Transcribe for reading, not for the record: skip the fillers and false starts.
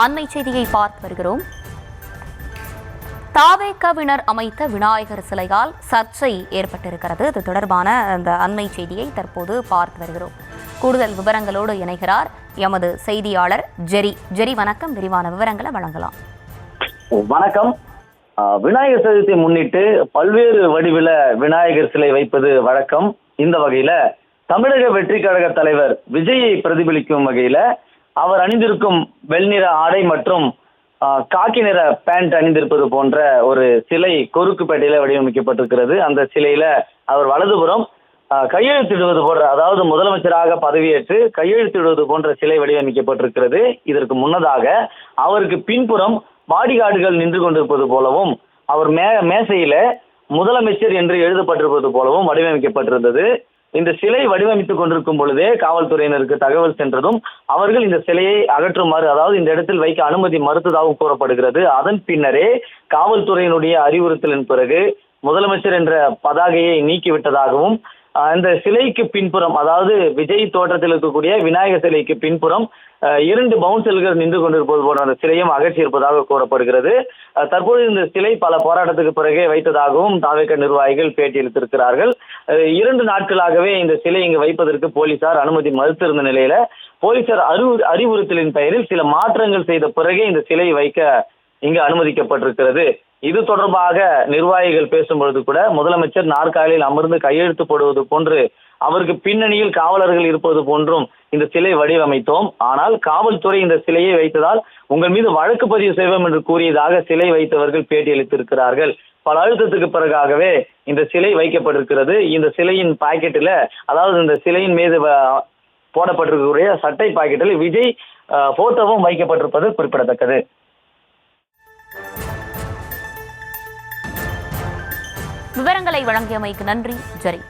அண்மை செய்தியை பார்த்து வருகிறோம். தாவேகவினர் அமைத்த விநாயகர் சிலையால் சர்ச்சை ஏற்பட்டிருக்கிறது. இது தொடர்பான அந்த அண்மை செய்தியை தற்போது பார்த்து வருகிறோம். கூடுதல் விவரங்களோடு இணைகிறார் எமது செய்தியாளர் ஜெரி. வணக்கம், விரிவான விவரங்களை வழங்கலாம். வணக்கம். விநாயகர் சதுர்த்தியை முன்னிட்டு பல்வேறு வடிவில விநாயகர் சிலை வைப்பது வழக்கம். இந்த வகையில தமிழக வெற்றி கழக தலைவர் விஜயை பிரதிபலிக்கும் வகையில அவர் அணிந்திருக்கும் வெள்நிற ஆடை மற்றும் காக்கி நிற பேண்ட் அணிந்திருப்பது போன்ற ஒரு சிலை கொருக்குப்பேட்டையில வடிவமைக்கப்பட்டிருக்கிறது. அந்த சிலையில அவர் வலதுபுறம் கையெழுத்திடுவது போன்ற, அதாவது முதலமைச்சராக பதவியேற்று கையெழுத்திடுவது போன்ற சிலை வடிவமைக்கப்பட்டிருக்கிறது. இதற்கு முன்னதாக அவருக்கு பின்புறம் பாடிகார்டுகள் நின்று கொண்டிருப்பது போலவும், அவர் மேசையில முதலமைச்சர் என்று எழுதப்பட்டிருப்பது போலவும் வடிவமைக்கப்பட்டிருந்தது. இந்த சிலை வடிவமைத்துக் கொண்டிருக்கும் பொழுதே காவல்துறையினருக்கு தகவல் சென்றதும் அவர்கள் இந்த சிலையை அகற்றுமாறு, அதாவது இந்த இடத்தில் வைக்க அனுமதி மறுத்ததாகவும் கூறப்படுகிறது. அதன் பின்னரே காவல்துறையினுடைய அறிவுறுத்தலின் பிறகு முதலமைச்சர் என்ற பதாகையை நீக்கிவிட்டதாகவும், அந்த சிலைக்கு பின்புறம், அதாவது விஜய் தோற்றத்தில் இருக்கக்கூடிய விநாயகர் சிலைக்கு பின்புறம் 2 பவுன்சல்கள் நின்று கொண்டிருப்பது போன்ற அந்த சிலையும் அகற்றியிருப்பதாக கூறப்படுகிறது. தற்போது இந்த சிலை பல போராட்டத்துக்கு பிறகே வைத்ததாகவும் தாவேக நிர்வாகிகள் பேட்டியளித்திருக்கிறார்கள். 2 நாட்களாகவே இந்த சிலை இங்கு வைப்பதற்கு போலீசார் அனுமதி மறுத்திருந்த நிலையில போலீசார் அறிவுறுத்தலின் பெயரில் சில மாற்றங்கள் செய்த பிறகே இந்த சிலை வைக்க இங்கு அனுமதிக்கப்பட்டிருக்கிறது. இது தொடர்பாக நிர்வாகிகள் பேசும்பொழுது கூட முதலமைச்சர் நாற்காலியில் அமர்ந்து கையெழுத்து போடுவது போன்று, அவருக்கு பின்னணியில் காவலர்கள் இருப்பது போன்றும் இந்த சிலை வடிவமைத்தோம். ஆனால் காவல்துறை இந்த சிலையை வைத்ததால் உங்கள் மீது வழக்கு பதிவு செய்வோம் என்று கூறியதாக சிலை வைத்தவர்கள் பேட்டியளித்திருக்கிறார்கள். பல அழுத்தத்துக்கு பிறகாகவே இந்த சிலை வைக்கப்பட்டிருக்கிறது. இந்த சிலையின் பாக்கெட்டில், அதாவது இந்த சிலையின் மீது போடப்பட்டிருக்கக்கூடிய சட்டை பாக்கெட்டில் விஜய் போட்டோவும் வைக்கப்பட்டிருப்பது குறிப்பிடத்தக்கது. விவரங்களை வழங்கியமைக்கு நன்றி ஜெரி.